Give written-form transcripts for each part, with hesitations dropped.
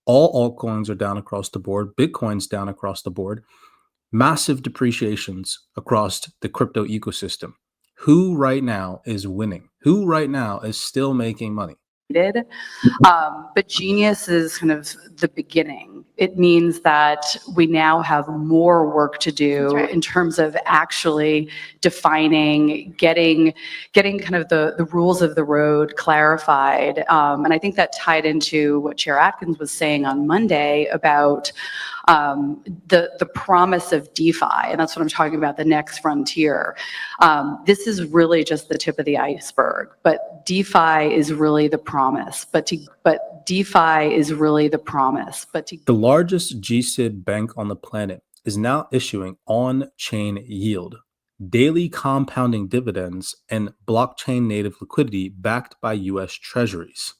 All altcoins are down across the board. Bitcoin's down across the board. Massive depreciations across the crypto ecosystem. Who right now is winning? Who right now is still making money? But genius is kind of the beginning. It means that we now have more work to do in terms of actually defining, getting kind of the rules of the road clarified. And I think that tied into what Chair Atkins was saying on Monday about the promise of DeFi, and that's what I'm talking about, the next frontier. This is really just the tip of the iceberg, but DeFi is really the promise. DeFi is really the promise. The largest GSIB bank on the planet is now issuing on-chain yield, daily compounding dividends, and blockchain native liquidity backed by US treasuries.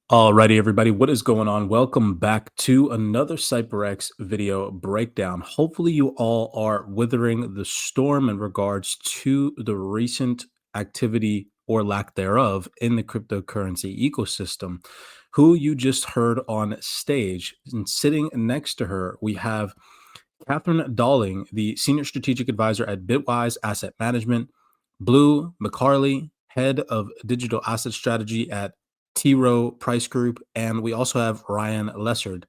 Alrighty, everybody, what is going on? Welcome back to another CYPRX video breakdown. Hopefully you all are weathering the storm in regards to the recent activity or lack thereof in the cryptocurrency ecosystem. Who you just heard on stage, and sitting next to her, we have Catherine Dalling, the Senior Strategic Advisor at Bitwise Asset Management, Blue McCarley, Head of Digital Asset Strategy at T. Rowe Price Group, and we also have Ryan Lessard,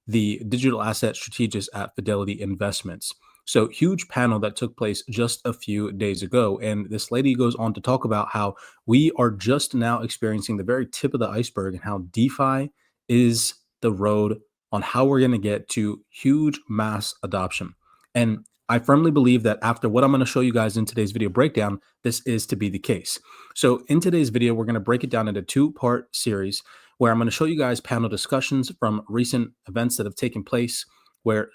the Digital Asset Strategist at Fidelity Investments. So huge panel that took place just a few days ago. And this lady goes on to talk about how we are just now experiencing the very tip of the iceberg and how DeFi is the road on how we're going to get to huge mass adoption. And I firmly believe that after what I'm going to show you guys in today's video breakdown, this is to be the case. So in today's video, we're going to break it down into two-part series where I'm going to show you guys panel discussions from recent events that have taken place where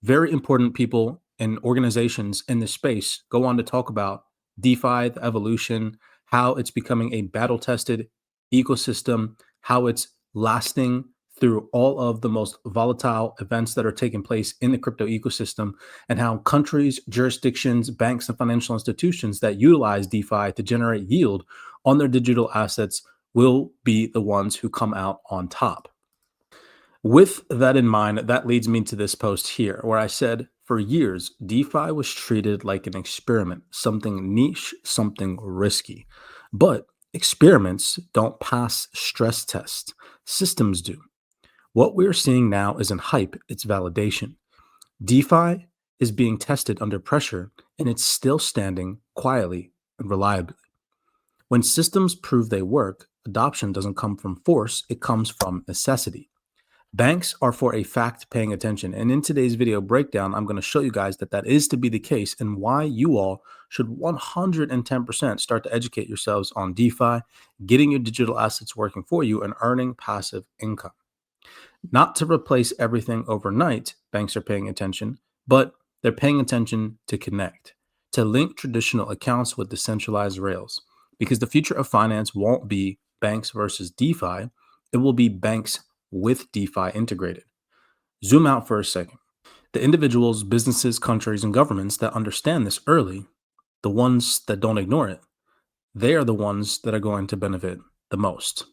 very important people and organizations in this space go on to talk about DeFi, the evolution, how it's becoming a battle-tested ecosystem, how it's lasting through all of the most volatile events that are taking place in the crypto ecosystem, and how countries, jurisdictions, banks, and financial institutions that utilize DeFi to generate yield on their digital assets will be the ones who come out on top. With that in mind, that leads me to this post here, where I said, for years, DeFi was treated like an experiment, something niche, something risky. But experiments don't pass stress tests. Systems do. What we're seeing now isn't hype, it's validation. DeFi is being tested under pressure, and it's still standing quietly and reliably. When systems prove they work, adoption doesn't come from force, it comes from necessity. Banks are for a fact paying attention, and in today's video breakdown, I'm going to show you guys that that is to be the case and why you all should 110% start to educate yourselves on DeFi, getting your digital assets working for you, and earning passive income. Not to replace everything overnight, banks are paying attention, but they're paying attention to connect, to link traditional accounts with decentralized rails, because the future of finance won't be banks versus DeFi, it will be banks with DeFi integrated. Zoom out for a second. The individuals, businesses, countries, and governments that understand this early, the ones that don't ignore it, they are the ones that are going to benefit the most.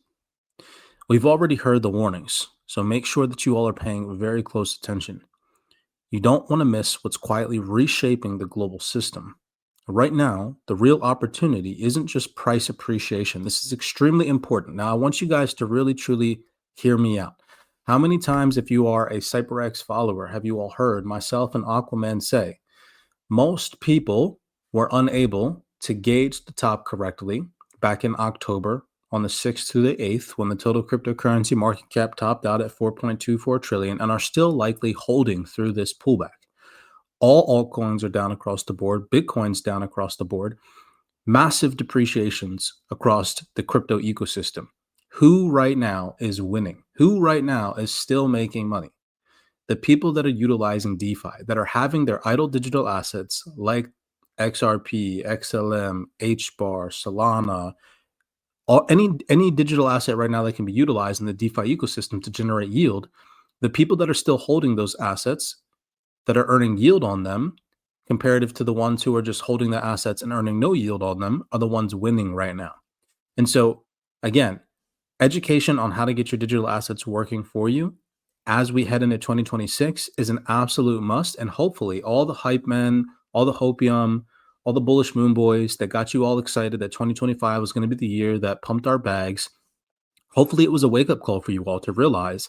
We've already heard the warnings, so make sure that you all are paying very close attention. You don't want to miss what's quietly reshaping the global system. Right now, the real opportunity isn't just price appreciation. This is extremely important. Now, I want you guys to really, truly hear me out. How many times, if you are a CYPRX follower, have you all heard myself and Aquaman say, most people were unable to gauge the top correctly back in October on the 6th to the 8th when the total cryptocurrency market cap topped out at 4.24 trillion and are still likely holding through this pullback. All altcoins are down across the board. Bitcoin's down across the board. Massive depreciations across the crypto ecosystem. Who right now is winning? Who right now is still making money? The people that are utilizing DeFi, that are having their idle digital assets like XRP, XLM, HBAR, Solana, any digital asset right now that can be utilized in the DeFi ecosystem to generate yield, the people that are still holding those assets, that are earning yield on them, comparative to the ones who are just holding the assets and earning no yield on them are the ones winning right now. And so, again, education on how to get your digital assets working for you as we head into 2026 is an absolute must. And hopefully, all the hype men, all the hopium, all the bullish moon boys that got you all excited that 2025 was going to be the year that pumped our bags, hopefully, it was a wake up call for you all to realize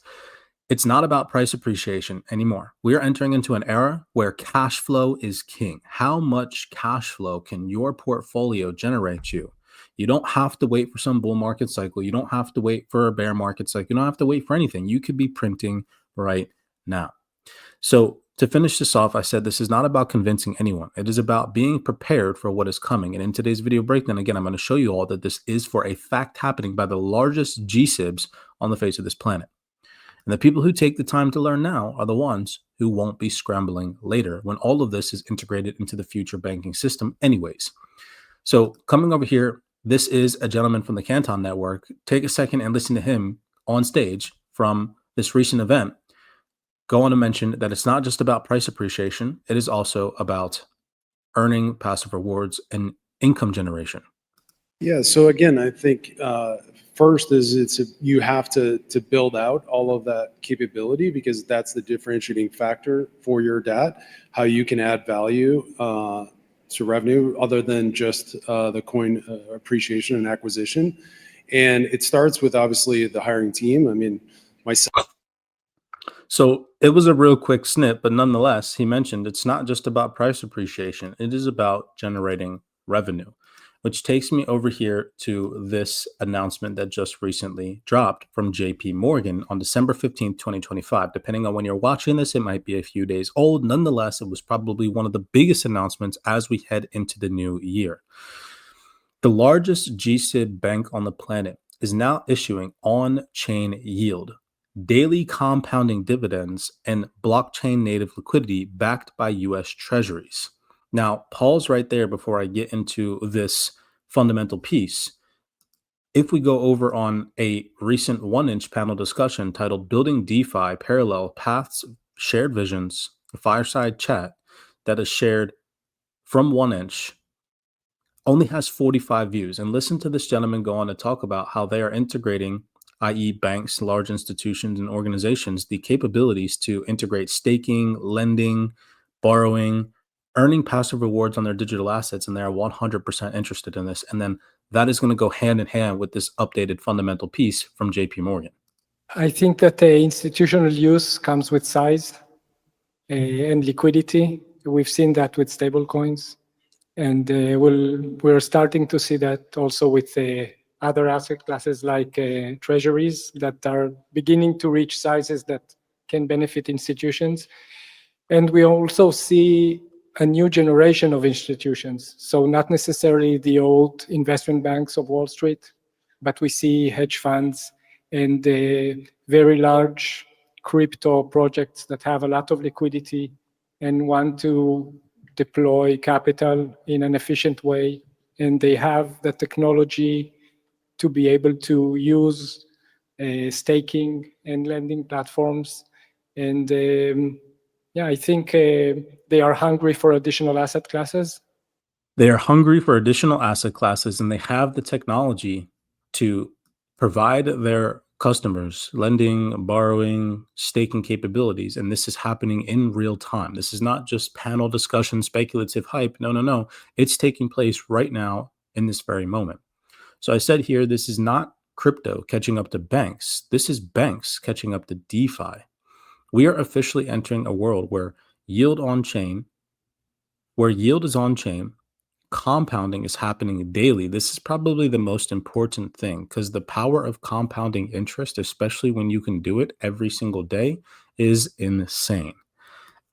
it's not about price appreciation anymore. We are entering into an era where cash flow is king. How much cash flow can your portfolio generate you? You don't have to wait for some bull market cycle. You don't have to wait for a bear market cycle. You don't have to wait for anything. You could be printing right now. So, to finish this off, I said this is not about convincing anyone. It is about being prepared for what is coming. And in today's video breakdown, again, I'm going to show you all that this is for a fact happening by the largest GSIBS on the face of this planet. And the people who take the time to learn now are the ones who won't be scrambling later when all of this is integrated into the future banking system anyways. So coming over here, this is a gentleman from the Canton Network. Take a second and listen to him on stage from this recent event. Go on to mention that it's not just about price appreciation. It is also about earning passive rewards and income generation. Yeah. So again, I think first is you have to build out all of that capability, because that's the differentiating factor for your DAT, how you can add value to revenue other than just the coin appreciation and acquisition. And it starts with obviously the hiring team. I mean, myself. So it was a real quick snip, but nonetheless, he mentioned it's not just about price appreciation. It is about generating revenue, which takes me over here to this announcement that just recently dropped from JP Morgan on December 15th, 2025. Depending on when you're watching this, it might be a few days old. Nonetheless, it was probably one of the biggest announcements as we head into the new year. The largest GSIB bank on the planet is now issuing on-chain yield, daily compounding dividends, and blockchain native liquidity backed by US treasuries. Now, pause right there before I get into this fundamental piece. If we go over on a recent 1inch panel discussion titled Building DeFi Parallel Paths, Shared Visions, a fireside chat that is shared from 1inch, only has 45 views. And listen to this gentleman go on to talk about how they are integrating, i.e. banks, large institutions, and organizations, the capabilities to integrate staking, lending, borrowing, earning passive rewards on their digital assets. And they are 100% interested in this. And then that is going to go hand in hand with this updated fundamental piece from JP Morgan. I think that the institutional use comes with size and liquidity. We've seen that with stablecoins. And we're starting to see that also with other asset classes like treasuries that are beginning to reach sizes that can benefit institutions. And we also see a new generation of institutions. So not necessarily the old investment banks of Wall Street, but we see hedge funds and very large crypto projects that have a lot of liquidity and want to deploy capital in an efficient way, and they have the technology to be able to use staking and lending platforms. And I think they are hungry for additional asset classes. They are hungry for additional asset classes, and they have the technology to provide their customers lending, borrowing, staking capabilities. And this is happening in real time. This is not just panel discussion, speculative hype. No. It's taking place right now in this very moment. So I said here, this is not crypto catching up to banks. This is banks catching up to DeFi. We are officially entering a world where yield is on chain, compounding is happening daily. This is probably the most important thing, because the power of compounding interest, especially when you can do it every single day, is insane.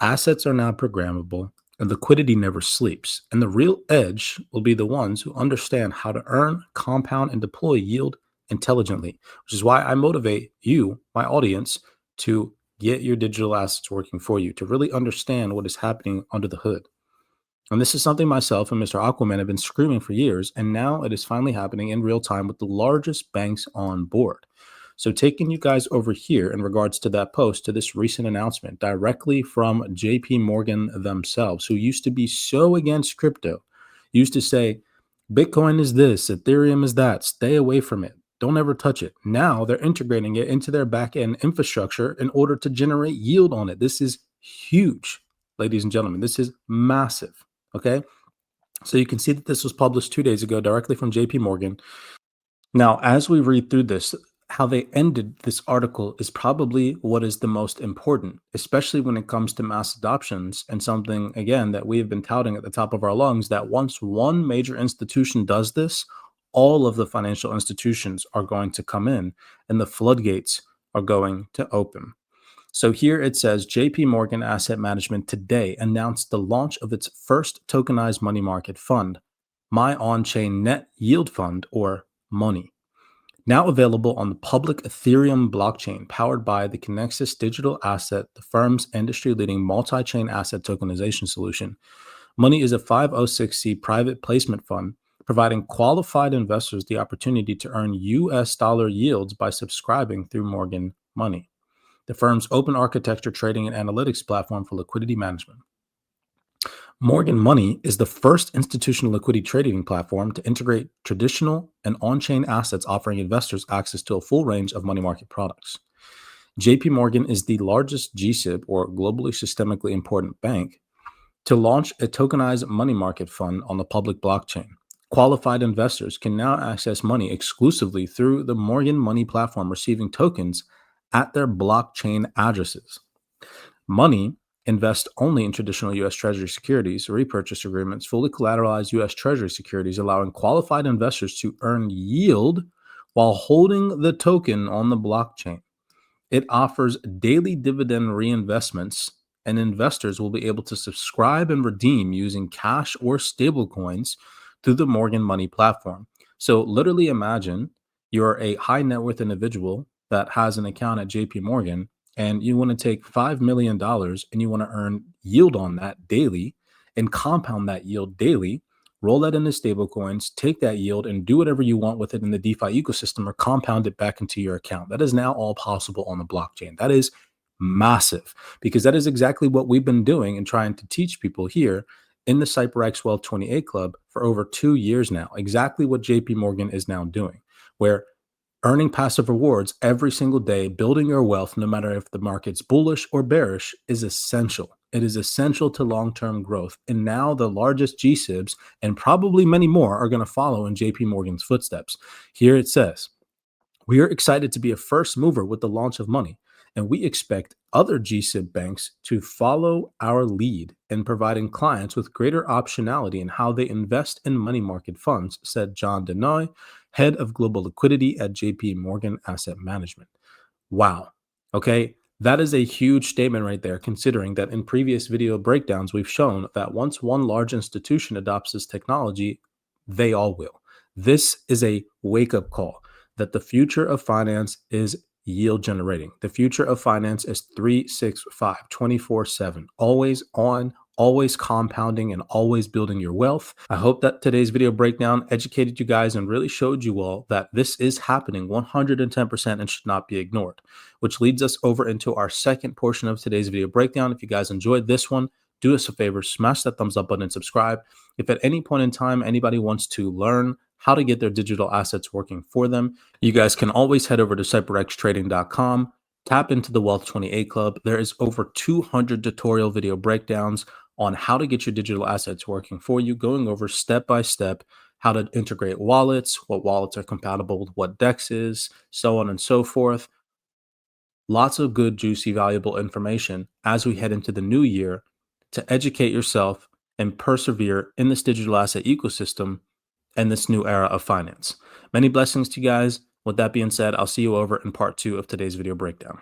Assets are now programmable, and liquidity never sleeps. And the real edge will be the ones who understand how to earn, compound, and deploy yield intelligently, which is why I motivate you, my audience, to get your digital assets working for you, to really understand what is happening under the hood. And this is something myself and Mr. Aquaman have been screaming for years, and now it is finally happening in real time with the largest banks on board. So taking you guys over here in regards to that post, to this recent announcement directly from JP Morgan themselves, who used to be so against crypto, used to say, Bitcoin is this, Ethereum is that, stay away from it. Don't ever touch it. Now they're integrating it into their back-end infrastructure in order to generate yield on it. This is huge, ladies and gentlemen. This is massive. Okay. So you can see that this was published 2 days ago directly from JP Morgan. Now, as we read through this, how they ended this article is probably what is the most important, especially when it comes to mass adoptions, and something, again, that we have been touting at the top of our lungs, that once one major institution does this, all of the financial institutions are going to come in and the floodgates are going to open. So here it says JP Morgan Asset Management today announced the launch of its first tokenized money market fund, My On-Chain Net Yield Fund, or MONEY. Now available on the public Ethereum blockchain powered by the Connexus Digital Asset, the firm's industry-leading multi-chain asset tokenization solution. MONEY is a 506c private placement fund providing qualified investors the opportunity to earn US dollar yields by subscribing through Morgan Money, the firm's open architecture trading and analytics platform for liquidity management. Morgan Money is the first institutional liquidity trading platform to integrate traditional and on-chain assets, offering investors access to a full range of money market products. JP Morgan is the largest GSIB, or globally systemically important bank, to launch a tokenized money market fund on the public blockchain. Qualified investors can now access money exclusively through the Morgan Money platform, receiving tokens at their blockchain addresses. Money invests only in traditional U.S. Treasury securities, repurchase agreements, fully collateralized U.S. Treasury securities, allowing qualified investors to earn yield while holding the token on the blockchain. It offers daily dividend reinvestments, and investors will be able to subscribe and redeem using cash or stablecoins through the Morgan Money platform. So literally imagine you're a high net worth individual that has an account at JP Morgan, and you want to take $5 million and you want to earn yield on that daily and compound that yield daily, roll that into stable coins, take that yield and do whatever you want with it in the DeFi ecosystem, or compound it back into your account. That is now all possible on the blockchain. That is massive, because that is exactly what we've been doing and trying to teach people here in the CYPRX Wealth 28 Club for over 2 years now. Exactly what JP Morgan is now doing, where earning passive rewards every single day, building your wealth, no matter if the market's bullish or bearish, is essential. It is essential to long-term growth. And now the largest GSIBs, and probably many more, are going to follow in JP Morgan's footsteps. Here it says, we are excited to be a first mover with the launch of Money, and we expect other GSIB banks to follow our lead in providing clients with greater optionality in how they invest in money market funds, said John Denoy, head of global liquidity at JP Morgan Asset Management. Wow. Okay. That is a huge statement right there, considering that in previous video breakdowns, we've shown that once one large institution adopts this technology, they all will. This is a wake-up call that the future of finance is yield generating. The future of finance is 365, 24/7, always on, always compounding, and always building your wealth. I hope that today's video breakdown educated you guys and really showed you all that this is happening 110% and should not be ignored, which leads us over into our second portion of today's video breakdown. If you guys enjoyed this one, do us a favor, smash that thumbs up button and subscribe. If at any point in time anybody wants to learn how to get their digital assets working for them, you guys can always head over to CYPRXtrading.com, tap into the Wealth 28 Club. There is over 200 tutorial video breakdowns on how to get your digital assets working for you, going over step by step how to integrate wallets, what wallets are compatible with what DEXs, so on and so forth. Lots of good, juicy, valuable information as we head into the new year to educate yourself and persevere in this digital asset ecosystem and this new era of finance. Many blessings to you guys. With that being said, I'll see you over in part 2 of today's video breakdown.